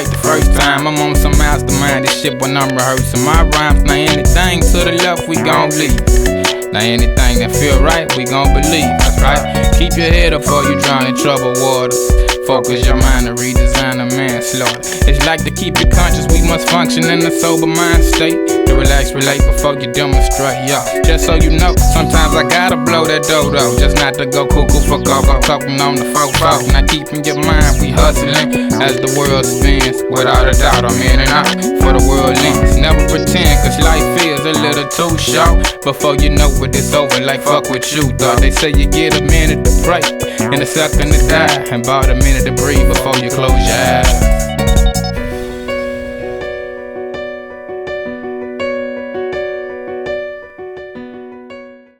right the first time. I'm on some mastermind this shit when I'm rehearsing my rhymes. Now anything to the left, we gon' leave. Now anything that feel right, we gon' believe. That's right. Keep your head up before you drown in troubled waters. Focus your mind to redesign a manslaughter. It's like to keep it conscious, we must function in a sober mind state. To relax, relate before you demonstrate, yo. Just so you know, sometimes I gotta blow that dodo. Just not to go cuckoo, fuck off, I'm talking on the fofo. Now keep in your mind, we hustling as the world spins. Without a doubt, I'm in and out for the world links. Never pretend, cause life is a little too short. Before you know it, it's over, like fuck what you thought. They say you get a minute to pray and a second to die, and about a minute to breathe before you close your eyes.